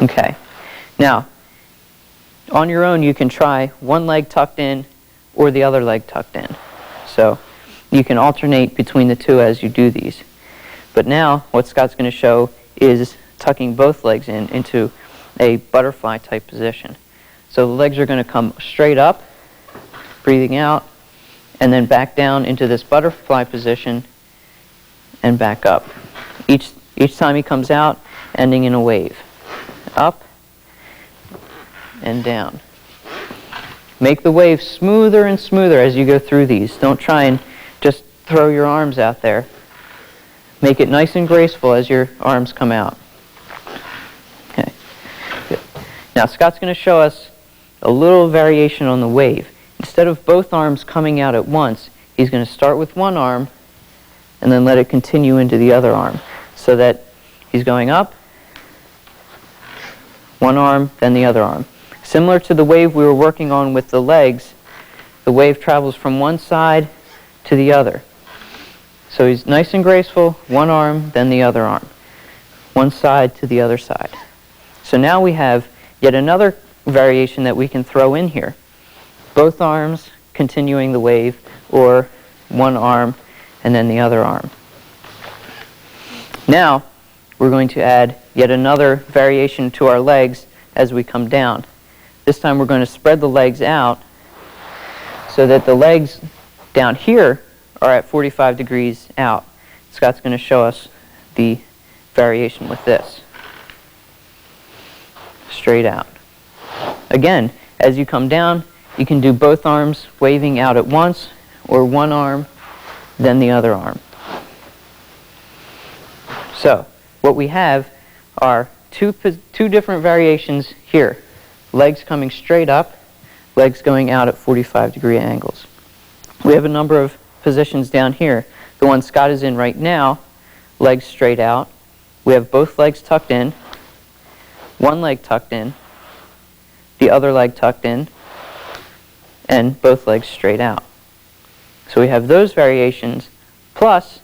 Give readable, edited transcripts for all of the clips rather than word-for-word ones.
Okay. Now, on your own, you can try one leg tucked in or the other leg tucked in. So you can alternate between the two as you do these. But now, what Scott's going to show is tucking both legs in into a butterfly type position. So the legs are going to come straight up, breathing out, and then back down into this butterfly position and back up. Each time he comes out, ending in a wave. Up and down. Make the wave smoother and smoother as you go through these. Don't try and just throw your arms out there. Make it nice and graceful as your arms come out. Okay. Good. Now Scott's going to show us a little variation on the wave. Instead of both arms coming out at once, he's going to start with one arm and then let it continue into the other arm. So that he's going up, one arm, then the other arm. Similar to the wave we were working on with the legs, the wave travels from one side to the other. So he's nice and graceful, one arm, then the other arm. One side to the other side. So now we have yet another variation that we can throw in here. Both arms continuing the wave, or one arm and then the other arm. Now we're going to add yet another variation to our legs as we come down. This time we're going to spread the legs out so that the legs down here are at 45 degrees out. Scott's going to show us the variation with this. Straight out. Again, as you come down, you can do both arms waving out at once, or one arm, then the other arm. So, what we have are two different variations here. Legs coming straight up, legs going out at 45-degree angles. We have a number of positions down here. The one Scott is in right now, legs straight out. We have both legs tucked in, one leg tucked in, the other leg tucked in, and both legs straight out. So we have those variations, plus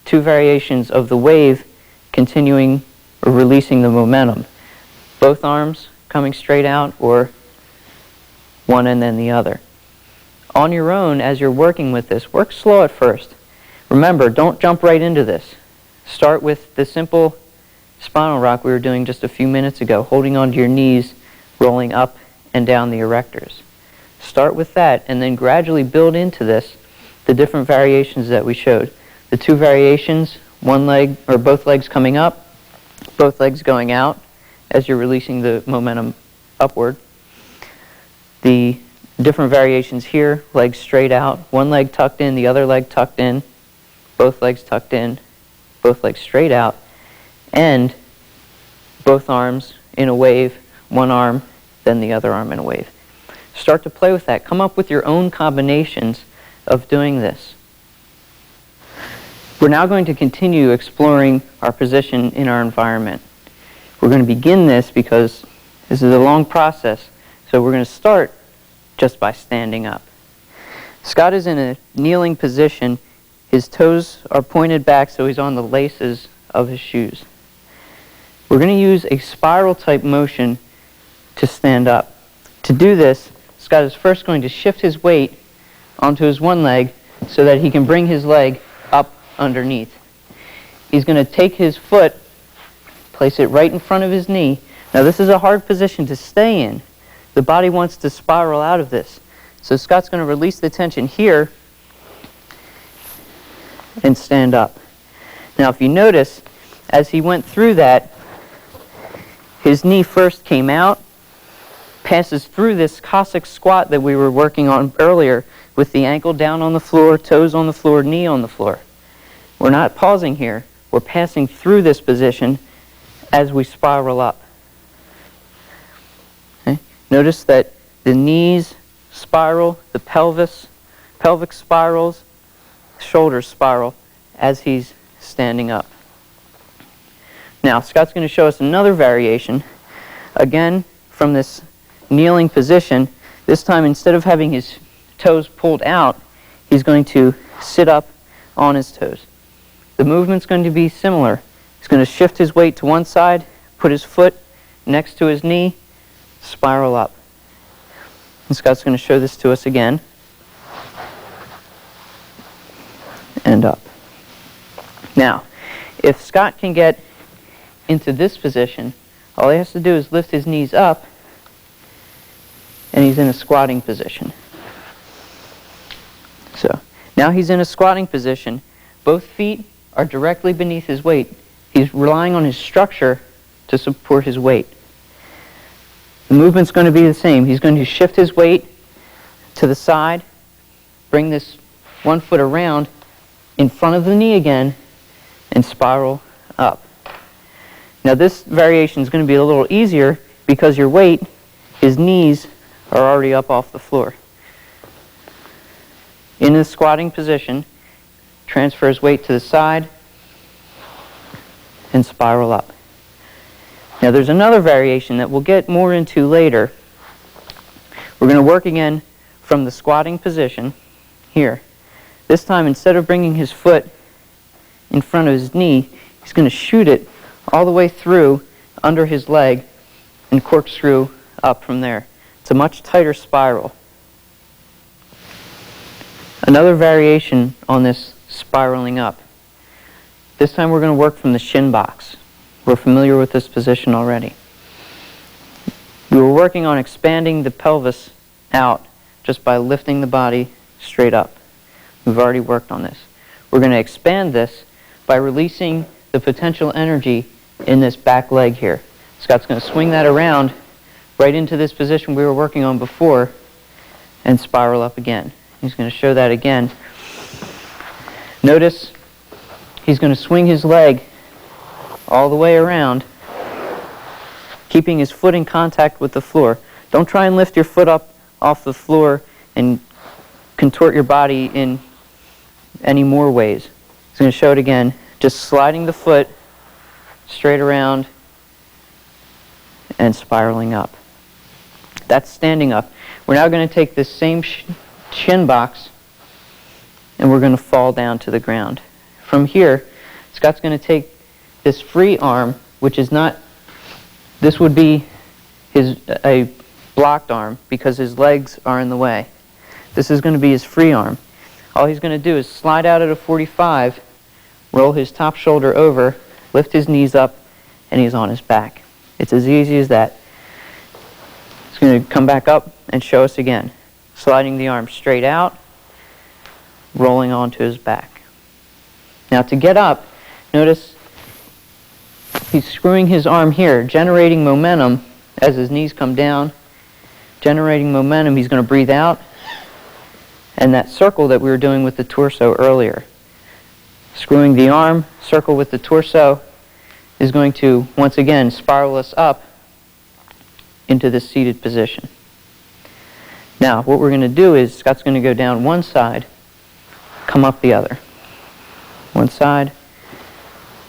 two variations of the wave continuing or releasing the momentum. Both arms coming straight out, or one and then the other. On your own, as you're working with this, work slow at first. Remember, don't jump right into this. Start with the simple spinal rock we were doing just a few minutes ago, holding onto your knees, rolling up and down the erectors. Start with that, and then gradually build into this the different variations that we showed. The two variations, one leg or both legs coming up, both legs going out as you're releasing the momentum upward. The different variations here, legs straight out, one leg tucked in, the other leg tucked in, both legs tucked in, both legs straight out, and both arms in a wave, one arm, then the other arm in a wave. Start to play with that. Come up with your own combinations of doing this. We're now going to continue exploring our position in our environment. We're going to begin this because this is a long process, so we're going to start just by standing up. Scott is in a kneeling position. His toes are pointed back so he's on the laces of his shoes. We're going to use a spiral type motion to stand up. To do this, Scott is first going to shift his weight onto his one leg so that he can bring his leg up underneath. He's going to take his foot, place it right in front of his knee. Now this is a hard position to stay in. The body wants to spiral out of this. So Scott's going to release the tension here and stand up. Now if you notice, as he went through that, his knee first came out, passes through this Cossack squat that we were working on earlier with the ankle down on the floor, toes on the floor, knee on the floor. We're not pausing here. We're passing through this position as we spiral up. Okay? Notice that the knees spiral, the pelvic spirals, shoulders spiral as he's standing up. Now, Scott's going to show us another variation, again from this kneeling position. This time, instead of having his toes pulled out, he's going to sit up on his toes. The movement's going to be similar. He's going to shift his weight to one side, put his foot next to his knee, spiral up. And Scott's going to show this to us again. And up. Now, if Scott can get into this position, all he has to do is lift his knees up, and he's in a squatting position. So, now he's in a squatting position. Both feet are directly beneath his weight. He's relying on his structure to support his weight. The movement's going to be the same. He's going to shift his weight to the side, bring this one foot around in front of the knee again, and spiral up. Now this variation is going to be a little easier because your weight, his knees, are already up off the floor. In the squatting position, transfer his weight to the side and spiral up. Now there's another variation that we'll get more into later. We're going to work again from the squatting position here. This time, instead of bringing his foot in front of his knee, he's going to shoot it all the way through under his leg and corkscrew up from there. It's a much tighter spiral. Another variation on this spiraling up. This time we're going to work from the shin box. We're familiar with this position already. We were working on expanding the pelvis out just by lifting the body straight up. We've already worked on this. We're going to expand this by releasing the potential energy in this back leg here. Scott's going to swing that around right into this position we were working on before and spiral up again. He's going to show that again. Notice he's going to swing his leg all the way around, keeping his foot in contact with the floor. Don't try and lift your foot up off the floor and contort your body in any more ways. He's going to show it again, just sliding the foot straight around and spiraling up. That's standing up. We're now going to take this same shin box and we're going to fall down to the ground. From here, Scott's going to take this free arm, which is not, this would be a blocked arm because his legs are in the way. This is going to be his free arm. All he's going to do is slide out at a 45, roll his top shoulder over, lift his knees up, and he's on his back. It's as easy as that. He's going to come back up and show us again. Sliding the arm straight out, rolling onto his back. Now to get up, notice he's screwing his arm here, generating momentum as his knees come down. Generating momentum, he's going to breathe out. And that circle that we were doing with the torso earlier. Screwing the arm, circle with the torso, is going to, once again, spiral us up into this seated position. Now, what we're going to do is, Scott's going to go down one side, come up the other. One side,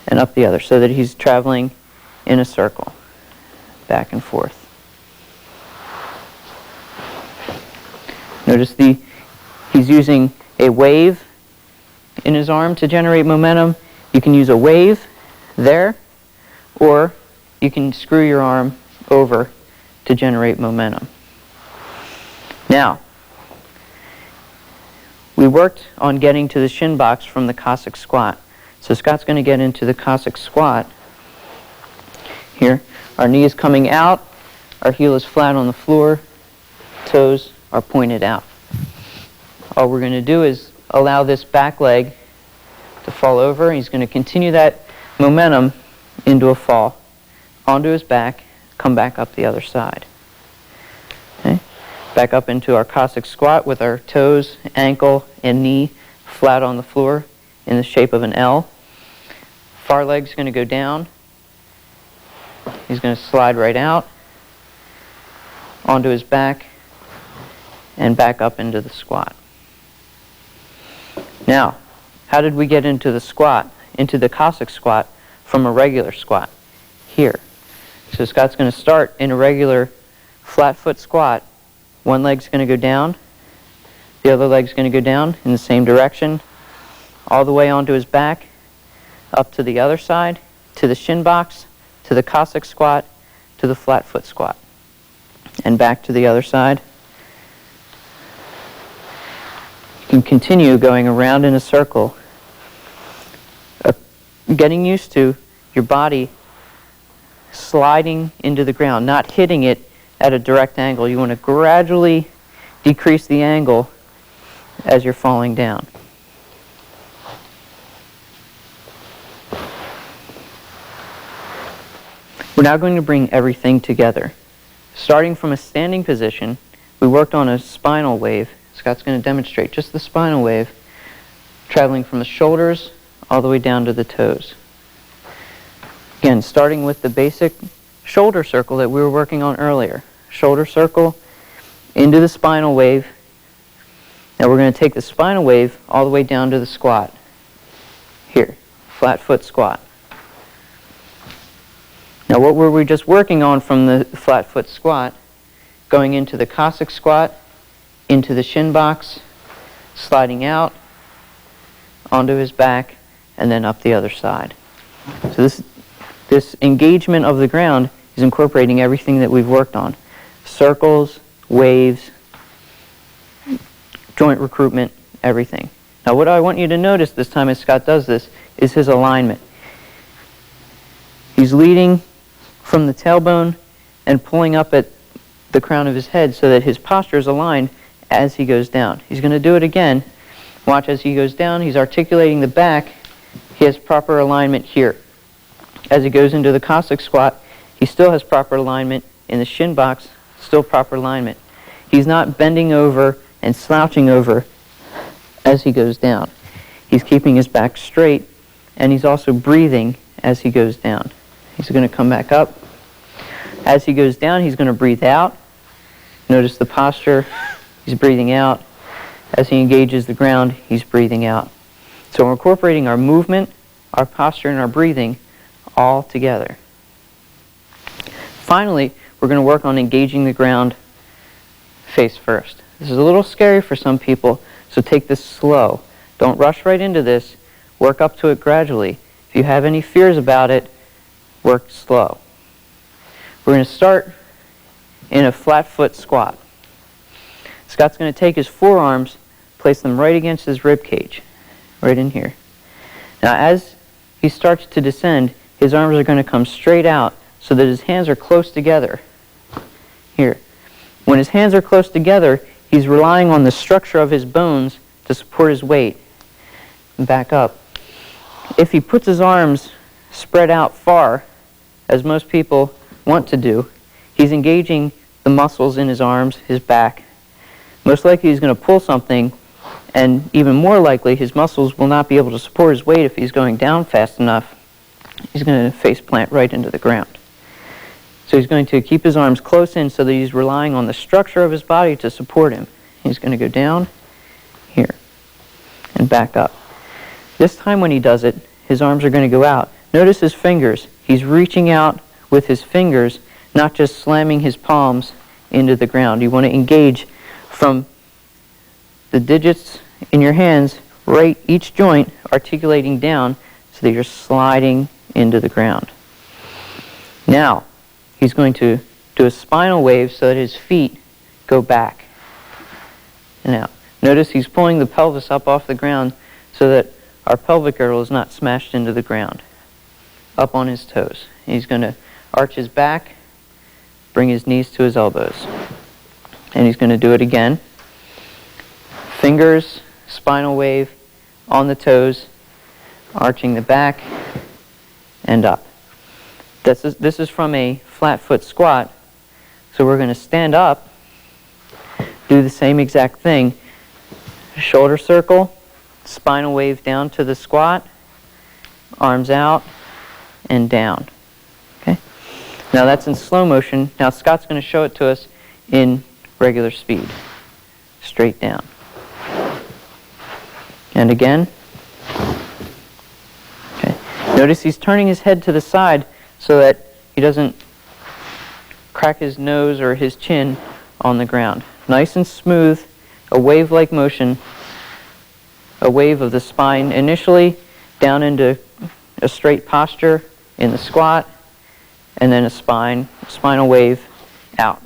and up the other, so that he's traveling in a circle, back and forth. Notice he's using a wave in his arm to generate momentum. You can use a wave there, or you can screw your arm over to generate momentum. Now, we worked on getting to the shin box from the Cossack squat. So Scott's going to get into the Cossack squat. Here, our knee is coming out, our heel is flat on the floor, toes are pointed out. All we're going to do is allow this back leg to fall over. He's going to continue that momentum into a fall, onto his back, come back up the other side. Okay? Back up into our Cossack squat with our toes, ankle, and knee flat on the floor in the shape of an L. Far leg's going to go down. He's going to slide right out, onto his back, and back up into the squat. Now, how did we get into the squat, into the Cossack squat, from a regular squat? Here. So Scott's going to start in a regular flat foot squat. One leg's going to go down, the other leg's going to go down in the same direction, all the way onto his back, up to the other side, to the shin box, to the Cossack squat, to the flat foot squat. And back to the other side. You can continue going around in a circle, getting used to your body sliding into the ground, not hitting it at a direct angle. You want to gradually decrease the angle as you're falling down. We're now going to bring everything together. Starting from a standing position, we worked on a spinal wave. Scott's going to demonstrate just the spinal wave, traveling from the shoulders all the way down to the toes. Again, starting with the basic shoulder circle that we were working on earlier. Shoulder circle into the spinal wave. Now we're going to take the spinal wave all the way down to the squat. Here, flat foot squat. Now what were we just working on from the flat foot squat? Going into the Cossack squat, into the shin box, sliding out, onto his back, and then up the other side. So this engagement of the ground is incorporating everything that we've worked on. Circles, waves, joint recruitment, everything. Now what I want you to notice this time as Scott does this is his alignment. He's leading from the tailbone and pulling up at the crown of his head so that his posture is aligned as he goes down. He's going to do it again. Watch as he goes down. He's articulating the back. He has proper alignment here. As he goes into the Cossack squat, he still has proper alignment. In the shin box, still proper alignment. He's not bending over and slouching over as he goes down. He's keeping his back straight, and he's also breathing as he goes down. He's going to come back up. As he goes down, he's going to breathe out. Notice the posture. He's breathing out. As he engages the ground, he's breathing out. So we're incorporating our movement, our posture, and our breathing all together. Finally, we're going to work on engaging the ground face first. This is a little scary for some people, so take this slow. Don't rush right into this. Work up to it gradually. If you have any fears about it, work slow. We're going to start in a flat foot squat. Scott's going to take his forearms, place them right against his rib cage, right in here. Now as he starts to descend, his arms are going to come straight out so that his hands are close together. Here. When his hands are close together, he's relying on the structure of his bones to support his weight. And back up. If he puts his arms spread out far, as most people want to do, he's engaging the muscles in his arms, his back. Most likely he's going to pull something, and even more likely his muscles will not be able to support his weight if he's going down fast enough. He's going to face plant right into the ground. So he's going to keep his arms close in so that he's relying on the structure of his body to support him. He's going to go down here and back up. This time when he does it, his arms are going to go out. Notice his fingers. He's reaching out with his fingers, not just slamming his palms into the ground. You want to engage from the digits in your hands, right each joint articulating down so that you're sliding into the ground. Now, he's going to do a spinal wave so that his feet go back and out. Notice he's pulling the pelvis up off the ground so that our pelvic girdle is not smashed into the ground. Up on his toes. He's going to arch his back, bring his knees to his elbows. And he's going to do it again. Fingers, spinal wave, on the toes, arching the back, and up. This is from a flat foot squat. So we're going to stand up, do the same exact thing. Shoulder circle, spinal wave down to the squat, arms out, and down. Okay? Now that's in slow motion. Now Scott's going to show it to us in regular speed. Straight down. And again. Okay. Notice he's turning his head to the side so that he doesn't crack his nose or his chin on the ground. Nice and smooth, a wave-like motion, a wave of the spine initially down into a straight posture in the squat, and then a spinal wave out.